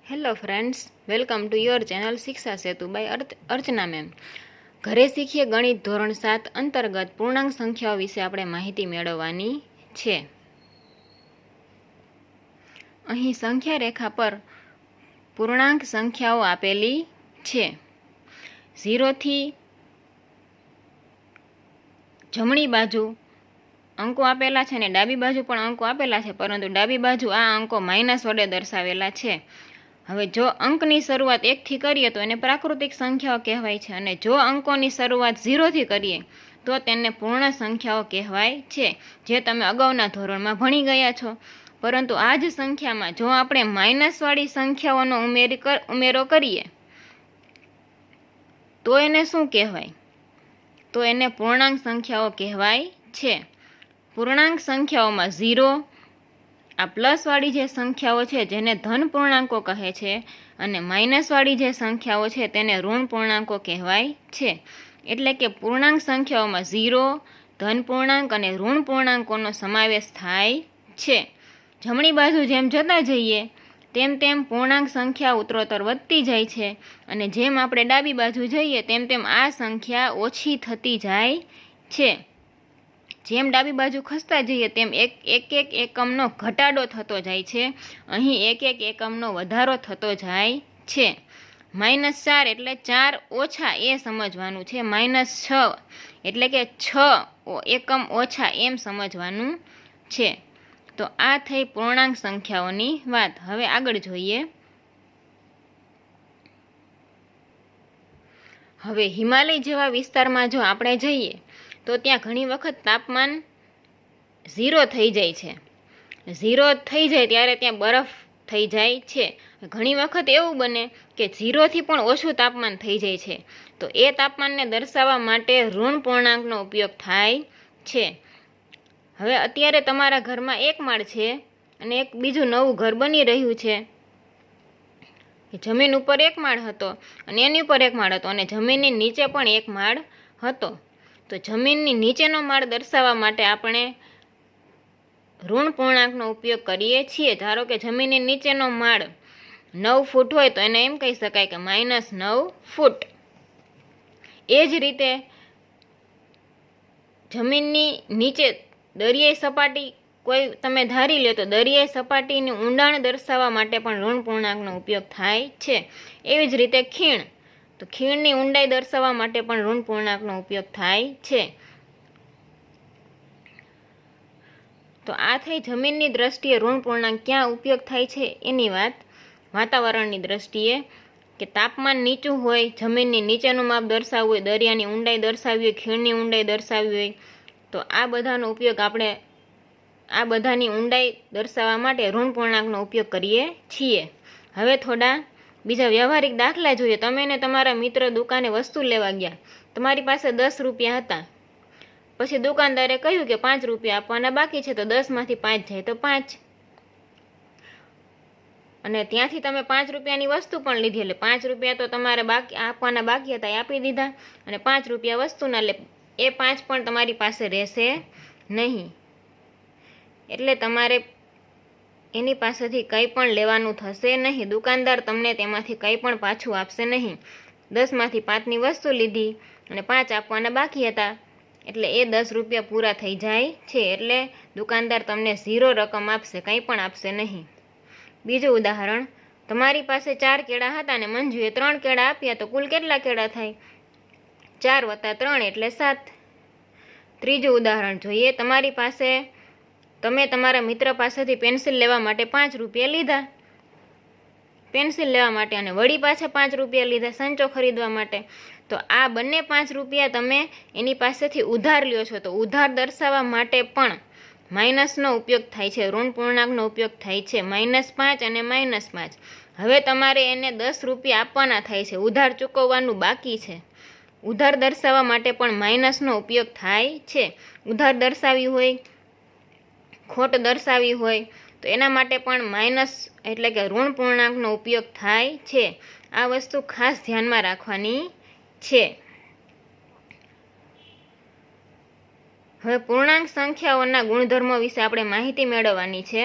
Hello friends, welcome to your channel શિક્ષા સેતુ by Archana ma'am. ઘરે શીખીએ ગણિત ધોરણ 7 અંતર્ગત પૂર્ણાંક સંખ્યાઓ વિશે આપણે માહિતી મેળવવાની છે. અહીં સંખ્યા રેખા પર પૂર્ણાંક સંખ્યાઓ આપેલી છે. 0 થી જમણી બાજુ અંકો આપેલા છે અને ડાબી બાજુ પણ અંકો આપેલા છે, પરંતુ ડાબી બાજુ આ અંકો માઇનસ વડે દર્શાવેલા છે. હવે જો અંકની શરૂઆત 1 થી કરીએ તો એને પ્રાકૃતિક સંખ્યાઓ કહેવાય છે, અને જો અંકોની શરૂઆત 0 થી કરીએ તો તેને પૂર્ણ સંખ્યાઓ કહેવાય છે, જે તમે અગાઉના ધોરણમાં ભણી ગયા છો. પરંતુ આ જ સંખ્યામાં જો આપણે માઇનસવાળી સંખ્યાઓનો ઉમેરો કરીએ તો એને શું કહેવાય? તો એને પૂર્ણાંક સંખ્યાઓ કહેવાય છે. પૂર્ણાંક સંખ્યાઓમાં 0, આ પ્લસવાળી જે સંખ્યાઓ છે જેને ધન પૂર્ણાંકો કહે છે, અને માઇનસવાળી જે સંખ્યાઓ છે તેને ઋણ પૂર્ણાંકો કહેવાય છે. એટલે કે પૂર્ણાંક સંખ્યાઓમાં 0, ધન પૂર્ણાંક અને ઋણ પૂર્ણાંકોનો સમાવેશ થાય છે. જમણી બાજુ જેમ જતા જઈએ તેમ તેમ પૂર્ણાંક સંખ્યા ઉત્તરોત્તર વધતી જાય છે, અને જેમ આપણે ડાબી બાજુ જઈએ તેમ તેમ આ સંખ્યા ઓછી થતી જાય છે. જેમ ડાબી બાજુ ખસતા જઈએ તેમ એક એકમનો ઘટાડો થતો જાય છે. અહીં એક એકમનો વધારો થતો જાય છે. -4 એટલે 4 ઓછા એ સમજવાનું છે. -6 એટલે કે 6 એકમ ઓછા એમ સમજવાનું છે. તો આ થઈ પૂર્ણાંક સંખ્યાઓની વાત. હવે આગળ જોઈએ. હવે હિમાલય જેવા વિસ્તારમાં જો આપણે જઈએ તો ત્યાં ઘણી વખત તાપમાન 0 થઈ જાય છે. 0 થઈ જાય ત્યારે ત્યાં બરફ થઈ જાય છે. ઘણી વખત એવું બને કે 0 થી પણ ઓછું તાપમાન થઈ જાય છે. તો એ તાપમાનને દર્શાવવા માટે ઋણ પૂર્ણાંકનો ઉપયોગ થાય છે. હવે અત્યારે તમારા ઘરમાં એક માળ છે અને એક બીજું નવું ઘર બની રહ્યું છે. જમીન ઉપર એક માળ હતો અને એની ઉપર એક માળ હતો, અને જમીનની નીચે પણ એક માળ હતો. તો જમીનની નીચેનો માળ દર્શાવવા માટે આપણે ઋણ પૂર્ણાંકનો ઉપયોગ કરીએ છીએ. ધારો કે જમીનની નીચેનો માળ 9 ફૂટ હોય તો એને એમ કહી શકાય કે -9 ફૂટ. એ જ રીતે જમીનની નીચે દરિયાઈ સપાટી કોઈ તમે ધારી લો તો દરિયાઈ સપાટીની ઊંડાણ દર્શાવવા માટે પણ ઋણ પૂર્ણાંકનો ઉપયોગ થાય છે. એવી જ રીતે ખીણ, તો ખીણની ઊંડાઈ દર્શાવવા માટે પણ ઋણ પૂર્ણાંકનો ઉપયોગ થાય છે. તો આ થઈ જમીનની દ્રષ્ટિએ ઋણ પૂર્ણાંક ક્યાં ઉપયોગ થાય છે એની વાત. વાતાવરણની દ્રષ્ટિએ કે તાપમાન નીચું હોય, જમીનની નીચેનું માપ દર્શાવવું હોય, દરિયાની ઊંડાઈ દર્શાવવી હોય, ખીણની ઊંડાઈ દર્શાવવી હોય, તો આ બધાનો ઉપયોગ આપણે આ બધાની ઊંડાઈ દર્શાવવા માટે ઋણ પૂર્ણાંકનો ઉપયોગ કરીએ છીએ. હવે થોડા બીજા વ્યવહારિક દાખલા જોઈએ. તમે ને તમારા મિત્ર દુકાને વસ્તુ લેવા ગયા. તમારી પાસે 10 રૂપિયા હતા. પછી દુકાનદારે કહ્યું કે 5 રૂપિયા આપવાના બાકી છે, તો 10 માંથી 5 જાય તો 5. અને ત્યાંથી તમે 5 રૂપિયાની વસ્તુ પણ લીધી, એટલે 5 રૂપિયા તો તમારે આપવાના બાકી હતા એ આપી દીધા, અને 5 રૂપિયા વસ્તુના, એટલે એ 5 પણ તમારી પાસે રહેશે નહીં. એટલે તમારે એની પાસેથી કંઈ પણ લેવાનું થશે નહીં. દુકાનદાર તમને તેમાંથી કંઈ પણ પાછું આપશે નહીં. 10 માંથી 5ની વસ્તુ લીધી અને 5 આપવાના બાકી હતા, એટલે એ 10 રૂપિયા પૂરા થઈ જાય છે. એટલે દુકાનદાર તમને 0 રકમ આપશે, કંઈ પણ આપશે નહીં. બીજું ઉદાહરણ, તમારી પાસે 4 કેળા હતા અને મંજુએ 3 કેળા આપ્યા, તો કુલ કેટલા કેળા થાય? 4 + 3 એટલે 7. ત્રીજું ઉદાહરણ જોઈએ. તમે તમારા મિત્ર પાસેથી પેન્સિલ લેવા માટે 5 રૂપિયા લીધા, પેન્સિલ લેવા માટે, અને વળી પાછા 5 રૂપિયા લીધા સંચો ખરીદવા માટે. તો આ બંને 5 રૂપિયા તમે એની પાસેથી ઉધાર લ્યો છો. તો ઉધાર દર્શાવવા માટે પણ માઇનસનો ઉપયોગ થાય છે, ઋણ પૂર્ણાંકનો ઉપયોગ થાય છે. -5 અને -5. હવે તમારે એને 10 રૂપિયા આપવાના થાય છે, ઉધાર ચૂકવવાનું બાકી છે. ઉધાર દર્શાવવા માટે પણ માઇનસનો ઉપયોગ થાય છે. ઉધાર દર્શાવી હોય, ખોટ દર્શાવી હોય, તો એના માટે પણ માઇનસ એટલે કે ઋણ પૂર્ણાંકનો ઉપયોગ થાય છે. આ વસ્તુ ખાસ ધ્યાનમાં રાખવાની છે. હવે પૂર્ણાંક સંખ્યાઓના ગુણધર્મો વિશે આપણે માહિતી મેળવવાની છે.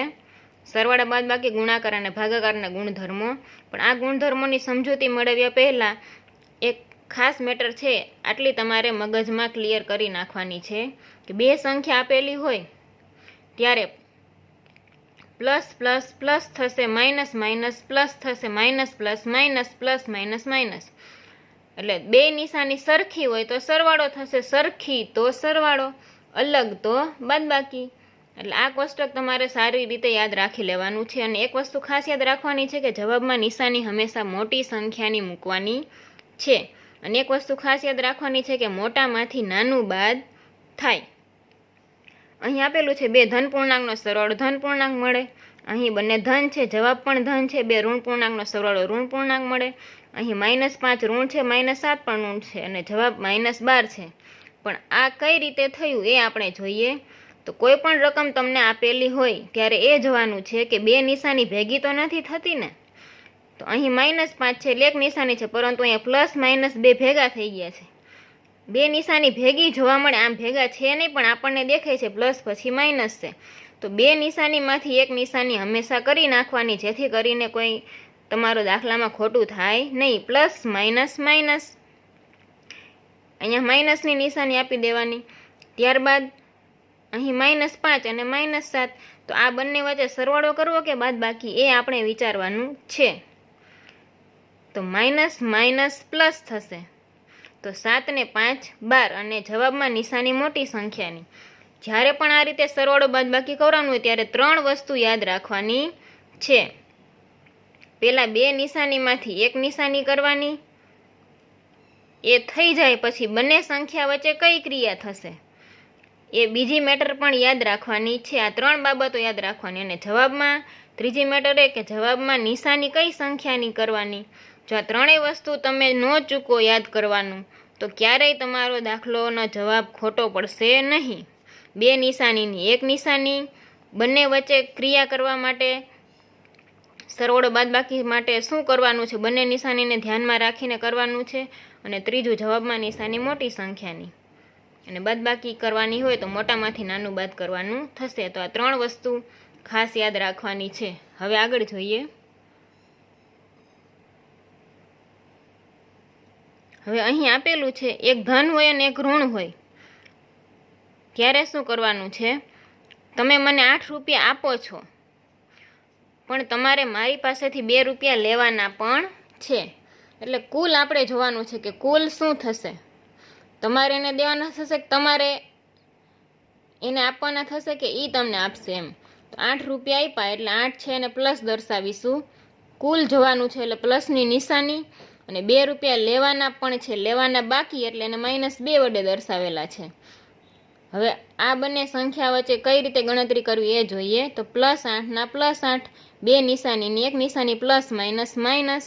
સરવાળા બાદબાકી ગુણાકાર અને ભાગાકારના ગુણધર્મો. પણ આ ગુણધર્મોની સમજૂતી મેળવ્યા પહેલાં એક ખાસ મેટર છે, આટલી તમારે મગજમાં ક્લિયર કરી નાખવાની છે કે બે સંખ્યા આપેલી હોય ત્યારે પ્લસ પ્લસ પ્લસ થશે, માઇનસ માઇનસ પ્લસ થશે, minus plus minus plus minus minus. એટલે બે નિશાની સરખી હોય તો સરવાળો થશે, સરખી તો સરવાળો, અલગ તો બાદબાકી. એટલે આ કોષ્ટક તમારે સારી રીતે યાદ રાખી લેવાનું છે. અને એક વસ્તુ ખાસ યાદ રાખવાની છે કે જવાબમાં નિશાની હંમેશા મોટી સંખ્યાની મૂકવાની છે. અને એક વસ્તુ ખાસ યાદ રાખવાની છે કે મોટામાંથી નાનું બાદ થાય. અહીં આપેલું છે બે ધન પૂર્ણાંકનો સરવાળો ધન પૂર્ણાંક મળે. અહીં બંને ધન છે, જવાબ પણ ધન છે. બે ઋણ પૂર્ણાંકનો સરવાળો ઋણ પૂર્ણાંક મળે. અહીં -5 ઋણ છે, -7 પણ ઋણ છે અને જવાબ -12 છે. પણ આ કઈ રીતે થયું એ આપણે જોઈએ. તો કોઈ પણ રકમ તમને આપેલી હોય ત્યારે એ જોવાનું છે કે બે નિશાની ભેગી તો નથી થતી ને. તો અહીં -5 છે એટલે એક નિશાની છે, પરંતુ અહીંયા પ્લસ માઇનસ બે ભેગા થઈ ગયા છે. બે નિશાની ભેગી જોવા મળે, આમ ભેગા છે નહીં પણ આપણને દેખાય છે પ્લસ પછી માઇનસ છે. તો બે નિશાનીમાંથી એક નિશાની હંમેશા કરી નાખવાની, જેથી કરીને કોઈ તમારો દાખલામાં ખોટું થાય નહીં. પ્લસ માઇનસ માઇનસ, અહીંયા માઇનસની નિશાની આપી દેવાની. ત્યારબાદ અહીં -5 અને -7, તો આ બંને વચ્ચે સરવાળો કરવો કે બાદબાકી એ આપણે વિચારવાનું છે. તો માઇનસ માઇનસ પ્લસ થશે, તો 7 ને 5 12 અને જવાબમાં નિશાની મોટી સંખ્યાની. જ્યારે પણ આ રીતે સરવાળો બાદબાકી કરવાનું હોય ત્યારે ત્રણ વસ્તુ યાદ રાખવાની છે. પહેલાં બે નિશાનીમાંથી એક નિશાની કરવાની, એ થઈ જાય પછી બંને સંખ્યા વચ્ચે કઈ ક્રિયા થશે એ બીજી મેટર પણ યાદ રાખવાની છે. આ ત્રણ બાબતો યાદ રાખવાની. અને જવાબમાં ત્રીજી મેટર એ કે જવાબમાં નિશાની કઈ સંખ્યાની કરવાની. જો આ ત્રણેય વસ્તુ તમે ન ચૂકો યાદ કરવાનું તો ક્યારેય તમારો દાખલોનો જવાબ ખોટો પડશે નહીં. બે નિશાનીની એક નિશાની, બંને વચ્ચે ક્રિયા કરવા માટે, સરવાળો બાદબાકી માટે શું કરવાનું છે, બંને નિશાનીને ધ્યાનમાં રાખીને કરવાનું છે. અને ત્રીજું જવાબમાં નિશાની મોટી સંખ્યાની, અને બાદબાકી કરવાની હોય તો મોટામાંથી નાનું બાદ કરવાનું થશે. તો આ ત્રણ વસ્તુ ખાસ યાદ રાખવાની છે. હવે આગળ જોઈએ. હવે અહીં આપેલું છે એક ધન હોય અને એક ઋણ હોય, ત્યારે શું કરવાનું છે. તમે મને 8 રૂપિયા આપો છો, પણ તમારે મારી પાસેથી 2 રૂપિયા લેવાના પણ છે. એટલે કુલ આપણે જોવાનું છે કે કુલ શું થશે. તમારે એને દેવાના થશે કે તમારે એને આપવાના થશે કે એ તમને આપશે એમ. તો 8 રૂપિયા આપ્યા એટલે 8 છે એને પ્લસ દર્શાવીશું. કુલ જોવાનું છે એટલે પ્લસની નિશાની, અને 2 રૂપિયા લેવાના પણ છે, લેવાના બાકી એટલે એને -2 વડે દર્શાવેલા છે. હવે આ બંને સંખ્યા વચ્ચે કઈ રીતે ગણતરી કરવી એ જોઈએ. તો +8 ના +8, બે નિશાનીની એક નિશાની પ્લસ માઇનસ માઇનસ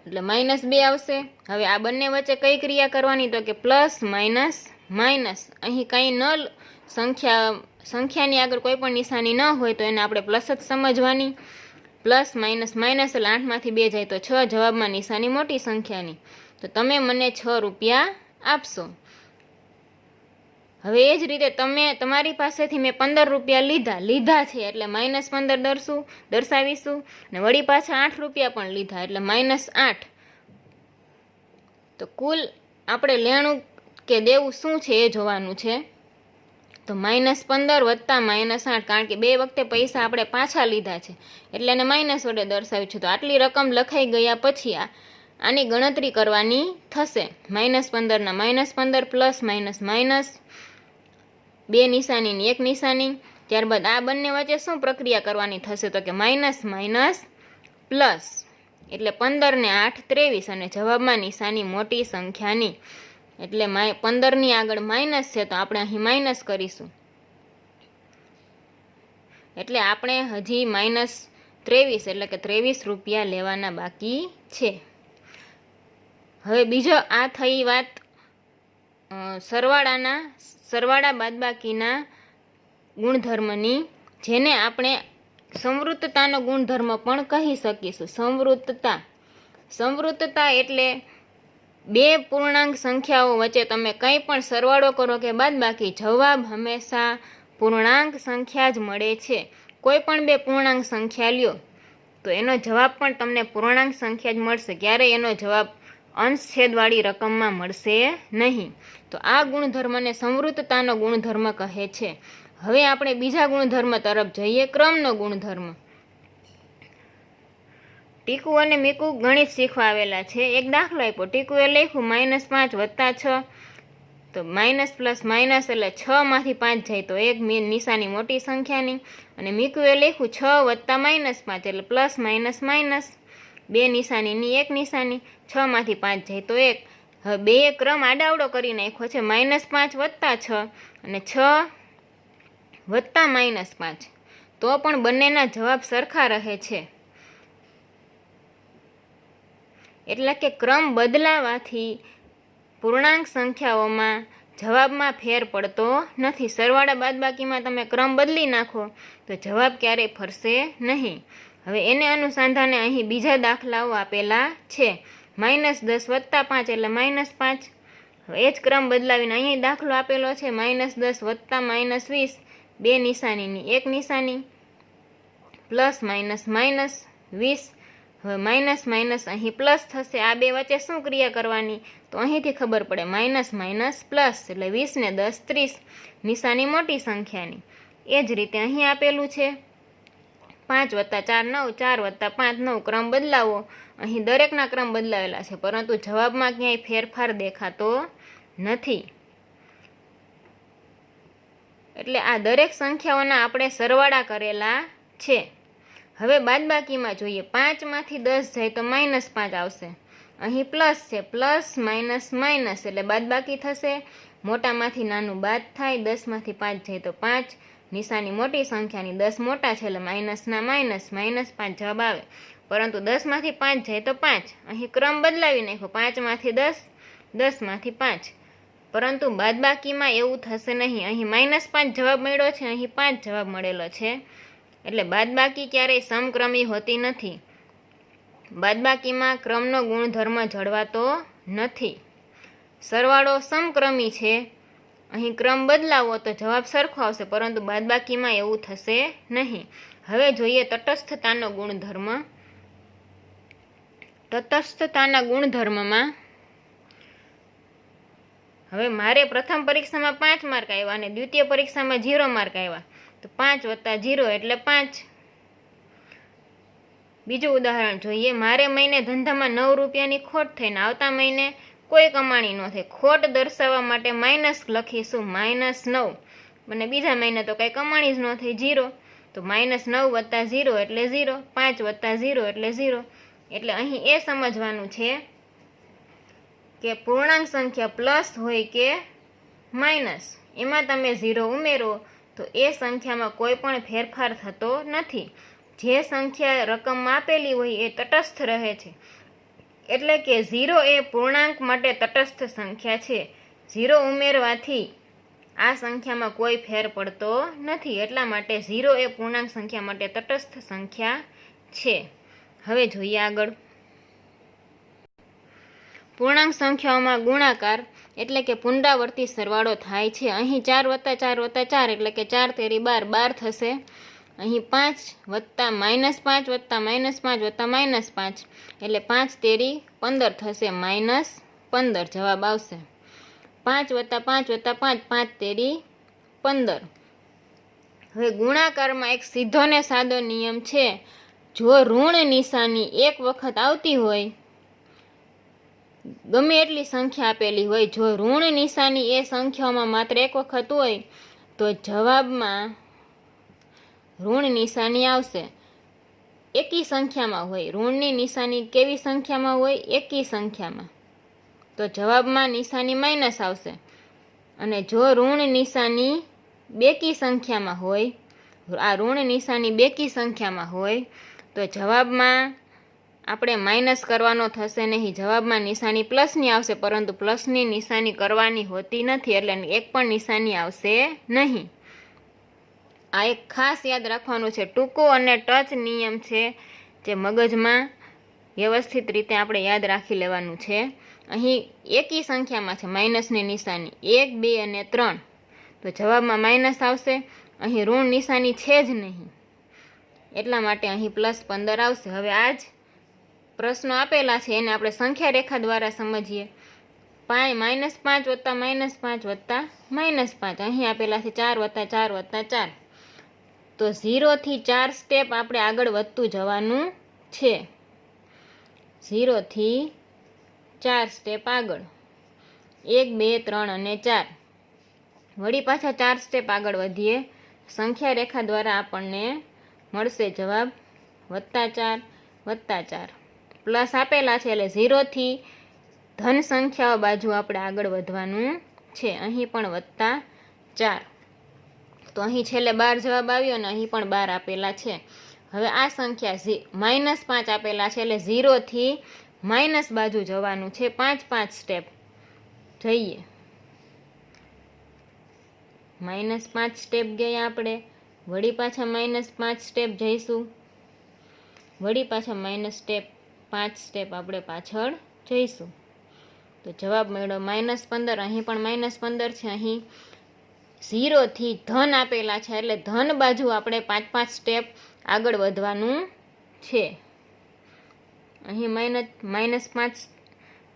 એટલે -2 આવશે. હવે આ બંને વચ્ચે કઈ ક્રિયા કરવાની તો કે પ્લસ માઇનસ માઇનસ. અહીં કંઈ ન સંખ્યાની આગળ કોઈ પણ નિશાની ન હોય તો એને આપણે પ્લસ જ સમજવાની. પ્લસ માઇનસ માઇનસ એટલે 8માંથી 2 જાય તો 6, જવાબમાં નિશાની મોટી સંખ્યાની. તો તમે મને 6 રૂપિયા આપશો. હવે એ જ રીતે તમારી પાસેથી મેં 15 રૂપિયા લીધા છે એટલે -15 દર્શાવીશું. અને વળી પાછા 8 રૂપિયા પણ લીધા એટલે -8. તો કુલ આપણે લેણું કે દેવું શું છે એ જોવાનું છે. તો -15 વત્તા -8, કારણ કે બે વખતે પૈસા આપણે પાછા લીધા છે એટલે એને માઇનસ વડે દર્શાવ્યું છે. તો આટલી રકમ લખાઈ ગયા પછી આની ગણતરી કરવાની થશે. -15 ના -15 પ્લસ માઇનસ માઇનસ, બે નિશાનીની એક નિશાની. ત્યારબાદ આ બંને વચ્ચે શું પ્રક્રિયા કરવાની થશે તો કે માઇનસ માઇનસ પ્લસ, એટલે 15 ને 8 23, અને જવાબમાં નિશાની મોટી સંખ્યાની. એટલે 15ની આગળ માઇનસ છે તો આપણે અહીં માઇનસ કરીશું. એટલે આપણે હજી -23 એટલે કે 23 રૂપિયા લેવાના બાકી છે. હવે બીજો આ થઈ વાત સરવાળા બાદબાકીના ગુણધર્મની, જેને આપણે સંવૃત્તતાનો ગુણધર્મ પણ કહી શકીશું. સંવૃત્તતા એટલે બે પૂર્ણાંક સંખ્યાઓ વચ્ચે તમે કંઈ પણ સરવાળો કરો કે બાદબાકી, જવાબ હંમેશા પૂર્ણાંક સંખ્યા જ મળે છે. કોઈ પણ બે પૂર્ણાંક સંખ્યા લ્યો તો એનો જવાબ પણ તમને પૂર્ણાંક સંખ્યા જ મળશે, ક્યારેય એનો જવાબ અંશ છેદવાળી રકમમાં મળશે નહીં. તો આ ગુણધર્મને સંવૃત્તતાનો ગુણધર્મ કહે છે. હવે આપણે બીજા ગુણધર્મ તરફ જઈએ, ક્રમનો ગુણધર્મ. ટીકુ અને મીકુ ગણિત શીખવા આવેલા છે. એક દાખલો આપ્યો, ટીકુએ લખ્યું -5 + 6, તો માઇનસ પ્લસ માઇનસ એટલે 6 માંથી 5 જાય તો એક નિશાની મોટી સંખ્યાની, અને મીકુએ લખ્યું 6 + -5 એટલે પ્લસ માઇનસ માઇનસ, બે નિશાનીની એક નિશાની, 6 માંથી 5 જાય તો એક. હવે બે ક્રમ આડાવડો કરી નાખ્યો છે, -5 + 6 અને 6 + -5, તો પણ બંનેના જવાબ સરખા રહે છે. એટલે કે ક્રમ બદલાવાથી પૂર્ણાંક સંખ્યાઓમાં જવાબમાં ફેર પડતો નથી. સરવાળા બાદબાકીમાં તમે ક્રમ બદલી નાખો તો જવાબ ક્યારેય ફરશે નહીં. હવે એને અનુસંધાને અહીં બીજા દાખલાઓ આપેલા છે. -10 + 5 એટલે -5. હવે એ જ ક્રમ બદલાવીને અહીં દાખલો આપેલો છે, -10 + -20, બે નિશાનીની એક નિશાની, પ્લસ માઇનસ માઇનસ 20. હવે માઇનસ માઇનસ અહીં પ્લસ થશે. આ બે વચ્ચે શું ક્રિયા કરવાની? તો અહીંથી ખબર પડે, માઇનસ માઇનસ પ્લસ એટલે 20 ને 10 30, નિશાની મોટી સંખ્યાની. એ જ રીતે અહીં આપેલું છે 5 + 4 9, 4 + 5 9. ક્રમ બદલાવો, અહીં દરેકના ક્રમ બદલાવેલા છે, પરંતુ જવાબમાં ક્યાંય ફેરફાર દેખાતો નથી. એટલે આ દરેક સંખ્યાઓના આપણે સરવાળા કરેલા છે. હવે બાદબાકીમાં જોઈએ, 5 માંથી 10 જાય તો -5 આવશે. અહીં પ્લસ છે, પ્લસ માઇનસ માઇનસ એટલે બાદબાકી થશે, મોટામાંથી નાનું બાદ થાય, 10 માંથી 5 જાય તો 5, નિશાની મોટી સંખ્યાની, 10 મોટા છે એટલે માઇનસના માઇનસ, -5 જવાબ આવે. પરંતુ 10 માંથી 5 જાય તો 5, અહીં ક્રમ બદલાવી નાખ્યો, 5 માંથી 10, 10 માંથી 5, પરંતુ બાદબાકીમાં એવું થશે નહીં. અહીં -5 જવાબ મળ્યો છે, અહીં 5 જવાબ મળેલો છે. એટલે બાદબાકી ક્યારેય સમક્રમી હોતી નથી. બાદબાકીમાં ક્રમનો ગુણધર્મ જળવાતો નથી. સરવાળો સમક્રમી છે, અહીં ક્રમ બદલાવો તો જવાબ સરખો આવશે, પરંતુ બાદબાકીમાં એવું થશે નહીં. હવે જોઈએ તટસ્થતાનો ગુણધર્મ. તટસ્થતાના ગુણધર્મમાં હવે મારે પ્રથમ પરીક્ષામાં 5 માર્ક આવ્યા અને દ્વિતીય પરીક્ષામાં 0 માર્ક આવ્યા, તો 5 + 0 એટલે 5. બીજું ઉદાહરણ જોઈએ, મારે મહિને ધંધામાં 9 રૂપિયાની ખોટ થઈને આવતા મહિને કોઈ કમાણી ન થઈ. ખોટ દર્શાવવા માટે માઇનસ લખીશું, -9, અને બીજા મહિને તો કંઈ કમાણી જ ન થઈ, 0, તો -9 + 0 એટલે 0, 5 + 0 એટલે 0. એટલે અહીં એ સમજવાનું છે કે પૂર્ણાંક સંખ્યા પ્લસ હોય કે માઇનસ, એમાં તમે 0 ઉમેરો તો એ સંખ્યામાં કોઈ પણ ફેરફાર થતો નથી. જે સંખ્યા રકમમાં આપેલી હોય એ તટસ્થ રહે છે. એટલે કે 0 એ પૂર્ણાંક માટે તટસ્થ સંખ્યા છે. 0 ઉમેરવાથી આ સંખ્યામાં કોઈ ફેર પડતો નથી, એટલા માટે 0 એ પૂર્ણાંક સંખ્યા માટે તટસ્થ સંખ્યા છે. હવે જોઈએ આગળ. પૂર્ણાંક સંખ્યાઓમાં ગુણાકાર એટલે કે પુનરાવર્તિત સરવાળો થાય છે. અહીં 4 + 4 + 4 એટલે કે 4 તેરી 12, 12 થશે. અહીં 5 + -5 + -5 + -5 એટલે 5 તેરી 15 થશે, -15 જવાબ આવશે. 5 + 5 + 5, 5 તેરી 15. હવે ગુણાકારમાં એક સીધો ને સાદો નિયમ છે. જો ઋણ નિશાની એક વખત આવતી હોય, ગમે એટલી સંખ્યા આપેલી હોય, જો ઋણ નિશાની એ સંખ્યાઓમાં માત્ર એક વખત હોય તો જવાબમાં ઋણ નિશાની આવશે. એકી સંખ્યામાં હોય, ઋણની નિશાની કેવી સંખ્યામાં હોય? એકી સંખ્યામાં, તો જવાબમાં નિશાની માઇનસ આવશે. અને જો ઋણ નિશાની બેકી સંખ્યામાં હોય, આ ઋણ નિશાની બેકી સંખ્યામાં હોય તો જવાબમાં આપણે માઇનસ કરવાનો થશે નહીં, જવાબમાં નિશાની પ્લસની આવશે, પરંતુ પ્લસની નિશાની કરવાની હોતી નથી, એટલે એક પણ નિશાની આવશે નહીં. આ એક ખાસ યાદ રાખવાનું છે. ટૂંકો અને ટચ નિયમ છે, જે મગજમાં વ્યવસ્થિત રીતે આપણે યાદ રાખી લેવાનું છે. અહીં એકી સંખ્યામાં છે માઇનસની નિશાની 1, 2 અને 3, તો જવાબમાં માઇનસ આવશે. અહીં ઋણ નિશાની છે જ નહીં, એટલા માટે અહીં +15 આવશે। હવે આ જ પ્રશ્નો આપેલા છે એને આપણે સંખ્યા રેખા દ્વારા સમજીએ। -5 વત્તા -5 વત્તા -5, અહીં આપેલા છે 4 વત્તા 4 વત્તા 4, તો 0 થી 4 સ્ટેપ આપણે આગળ વધતું જવાનું છે। 0 થી 4 સ્ટેપ આગળ, 1 2 3 અને 4, વળી પાછા 4 સ્ટેપ આગળ વધીએ, સંખ્યા રેખા દ્વારા આપણને મળશે જવાબ +4 પ્લસ આપેલા છે એટલે 0 થી ધન સંખ્યાઓ બાજુ આપણે આગળ વધવાનું છે। અહીં પણ +4, તો અહીં છેલ્લે 12 જવાબ આવ્યો અને અહીં પણ 12 આપેલા છે। હવે આ સંખ્યા -5 આપેલા છે એટલે 0 થી માઇનસ બાજુ જવાનું છે, 5 સ્ટેપ જઈએ। -5 સ્ટેપ ગયા આપણે, વળી પાછા -5 સ્ટેપ જઈશું, વળી પાછા -5 સ્ટેપ આપણે પાછળ જઈશું, તો જવાબ મળ્યો -15। અહીં પણ -15 છે। અહીં 0 થી ધન આપેલા છે એટલે ધન બાજુ આપણે 5 સ્ટેપ આગળ વધવાનું છે। અહીં -5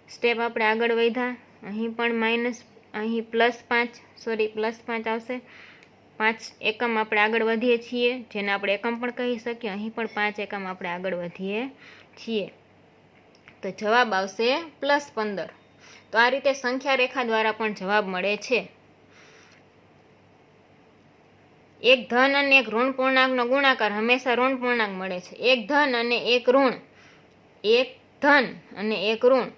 સ્ટેપ આપણે આગળ વધ્યા, અહીં પણ અહીં +5 આવશે, 5 એકમ આપણે આગળ વધીએ છીએ, જેને આપણે એકમ પણ કહી શકીએ। અહીં પણ 5 એકમ આપણે આગળ વધીએ છીએ, તો જવાબ આવશે +15। તો આ રીતે સંખ્યા રેખા દ્વારા પણ જવાબ મળે છે। એક ધન અને એક ઋણ પૂર્ણાંકનો ગુણાકાર હંમેશા ઋણ પૂર્ણાંક મળે છે। એક ધન અને એક ઋણ, એક ધન અને એક ઋણ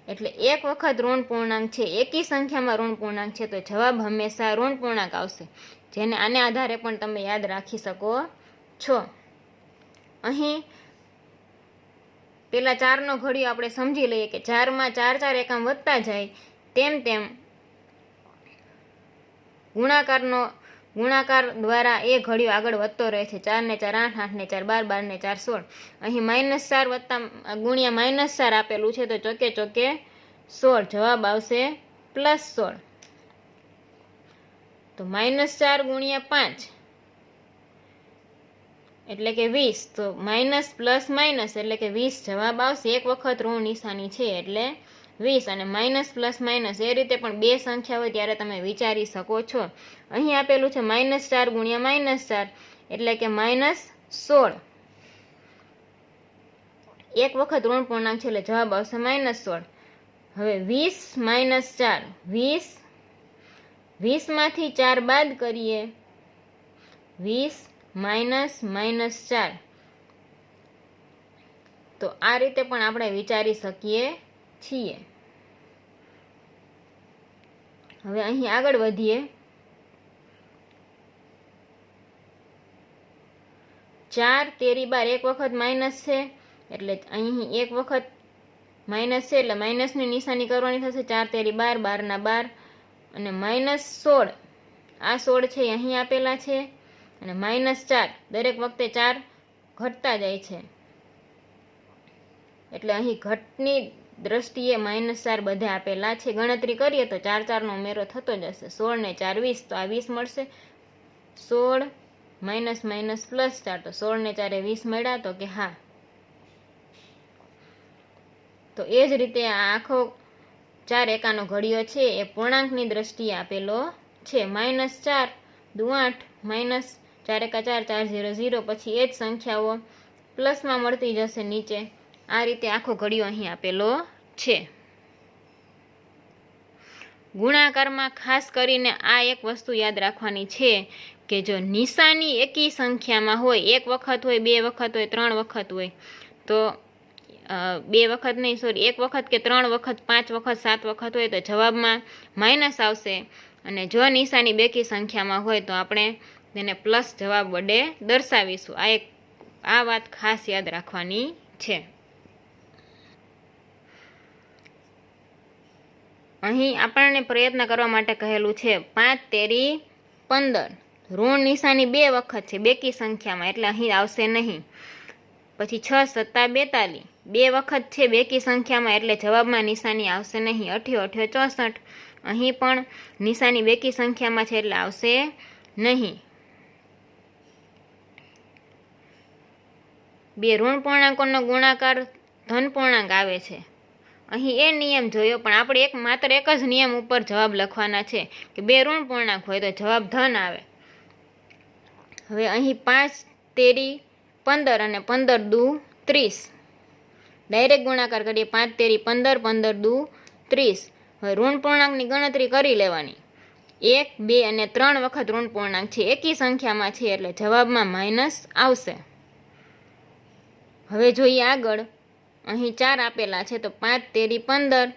એટલે એક વખત ઋણ પૂર્ણાંક છે, એકી સંખ્યામાં ઋણ પૂર્ણાંક છે, તો જવાબ હંમેશા ઋણ પૂર્ણાંક આવશે, જેને આને આધારે પણ તમે યાદ રાખી શકો છો। અહીં પેલા 4નો ઘડિયો આપણે સમજી લઈએ કે 4માં 4 એકમ વધતા જાય તેમ તેમ ગુણાકાર દ્વારા એ ઘડિયો આગળ વધતો રહે છે। 4 ને 4 8, 8 ને 4 12, 12 ને 4 16, અહીં -4 વત્તા ગુણ્યા -4 આપેલું છે, તો ચોકે ચોકે 16, જવાબ આવશે +16। તો -4 ગુણ્યા 5 એટલે કે 20, તો માઇનસ પ્લસ માઇનસ એટલે કે 20 જવાબ આવશે। એક વખત ઋણ નિશાની છે એટલે 20, અને માઇનસ પ્લસ માઇનસ એ રીતે પણ બે સંખ્યા હોય ત્યારે તમે વિચારી શકો છો। અહીં આપેલું છે -4 ગુણ્યા -4 એટલે કે -16, એક વખત ઋણ પૂર્ણાંક છે એટલે જવાબ આવશે -16। હવે 20 - 4, 20 માંથી 4 બાદ કરીએ, 20 - -4, તો આ રીતે પણ આપણે વિચારી શકીએ છીએ। હવે અહીં આગળ વધીએ, 4 તેરી 12, એક વખત માઇનસ છે એટલે અહીં એક વખત માઇનસ છે એટલે માઇનસની નિશાની કરવાની થશે। 4 તેરી 12, 12 ના 12, અને -16, આ 16 છે અહીં આપેલા છે, અને -4 દરેક વખતે 4 ઘટતા જાય છે એટલે અહીં ઘટની દ્રષ્ટિએ -4 બધે આપેલા છે। ગણતરી કરીએ તો 4 4 નો ઉમેરો થતો જશે, 16 ને 4 20, તો આ 20 મળશે। 16 -+4, તો 16 ને 4 20 મળ્યા, તો કે હા। તો એ જ રીતે આ આખો 4 એકાનો ઘડિયો છે એ પૂર્ણાંકની દ્રષ્ટિએ આપેલો છે। -4 દુ 8, -4 એકા 4, 4 0 0, પછી એ જ સંખ્યાઓ પ્લસમાં મળતી જશે નીચે। આ રીતે આખો ઘડિયો અહીં આપેલો છે। ગુણાકારમાં ખાસ કરીને આ એક વસ્તુ યાદ રાખવાની છે કે જો નિશાની એકી સંખ્યામાં હોય, એક વખત હોય, બે વખત હોય, 3 વખત હોય, તો એક વખત કે 3 વખત, 5 વખત, 7 વખત હોય તો જવાબમાં માઇનસ આવશે, અને જો નિશાની બેકી સંખ્યામાં હોય તો આપણે તેને પ્લસ જવાબ વડે દર્શાવીશું। આ વાત ખાસ યાદ રાખવાની છે। અહીં આપણને પ્રયત્ન કરવા માટે કહેલું છે 5 તેરી 15, ઋણ નિશાની 2 વખત છે બેકી સંખ્યામાં એટલે અહીં આવશે નહીં। પછી 6 × 7 = 42, 2 વખત છે બેકી સંખ્યામાં એટલે જવાબમાં નિશાની આવશે નહીં। 8 × 8 = 64, અહીં પણ નિશાની બેકી સંખ્યામાં છે એટલે આવશે નહીં। બે ઋણ પૂર્ણાંકોનો ગુણાકાર ધન પૂર્ણાંક આવે છે. અહીં એ નિયમ જોયો, પણ આપણે માત્ર એક જ નિયમ ઉપર જવાબ લખવાના છે કે બે ઋણ પૂર્ણાંક હોય તો જવાબ ધન આવે. હવે અહીં 5 તેરી 15 અને 15 દુ 30. ડાયરેક્ટ ગુણાકાર કરીએ. 5 તેરી 15, 15 દુ 30. હવે ઋણ પૂર્ણાંકની ગણતરી કરી લેવાની. 1, 2 અને 3 વખત ઋણ પૂર્ણાંક છે, એકી સંખ્યામાં છે એટલે જવાબમાં માઇનસ આવશે. હવે જોઈએ આગળ. અહીં 4 આપેલા છે તો 5 તેરી 15,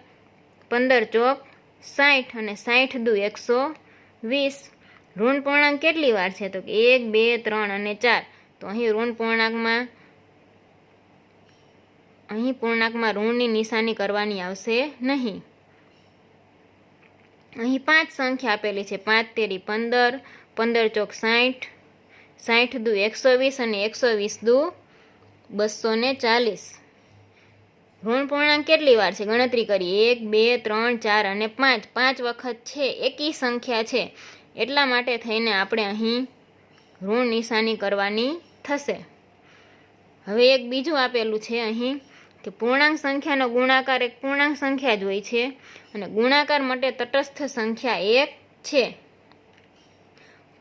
15 ચોક 60 અને 60 દુ 120. ઋણ પૂર્ણાંક કેટલી વાર છે તો 1, 2, 3 અને 4. તો અહીં પૂર્ણાંકમાં ઋણની નિશાની કરવાની આવશે નહીં. અહીં 5 સંખ્યા આપેલી છે. 5 તેરી 15, 15 ચોક 60, 60 દુ 120 અને 120 દુ 240. ઋણ પૂર્ણાંક કેટલી વાર છે ગણતરી કરીએ. 1, 2, 3, 4 અને 5. 5 વખત છે, એકી સંખ્યા છે એટલા માટે થઈને આપણે અહીં ઋણ નિશાની કરવાની થશે. હવે એક બીજું આપેલું છે અહીં કે પૂર્ણાંક સંખ્યાનો ગુણાકાર એક પૂર્ણાંક સંખ્યા જ હોય છે અને ગુણાકાર માટે તટસ્થ સંખ્યા 1 છે.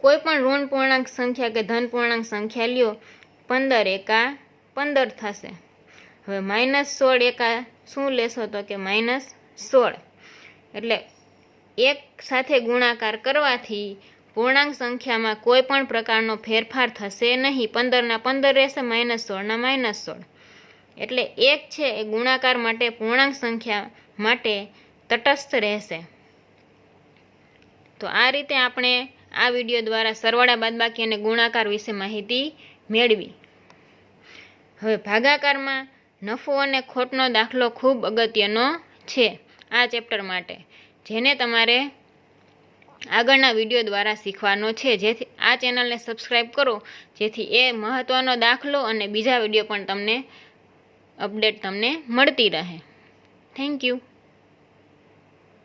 કોઈ પણ ઋણ પૂર્ણાંક સંખ્યા કે ધન પૂર્ણાંક સંખ્યા લ્યો. 15 એકા 15 થશે. હવે -16 એકા શું લેશો તો કે -16. એટલે એક સાથે ગુણાકાર કરવાથી પૂર્ણાંક સંખ્યામાં કોઈ પણ પ્રકારનો ફેરફાર થશે નહીં. 15 ના 15 રહેશે, -16 ના -16. એટલે 1 છે એ ગુણાકાર માટે પૂર્ણાંક સંખ્યા માટે તટસ્થ રહેશે. તો આ રીતે આપણે આ વિડીયો દ્વારા સરવાળા, બાદબાકી અને ગુણાકાર વિશે માહિતી મેળવી. હવે ભાગાકારમાં નફો અને ખોટનો દાખલો ખૂબ અગત્યનો છે આ ચેપ્ટર માટે, જેને તમારે આગળના વિડીયો દ્વારા શીખવાનો છે. જેથી આ ચેનલને સબસ્ક્રાઈબ કરો, જેથી એ મહત્ત્વનો દાખલો અને બીજા વિડીયો પણ તમને અપડેટ મળતી રહે. Thank you.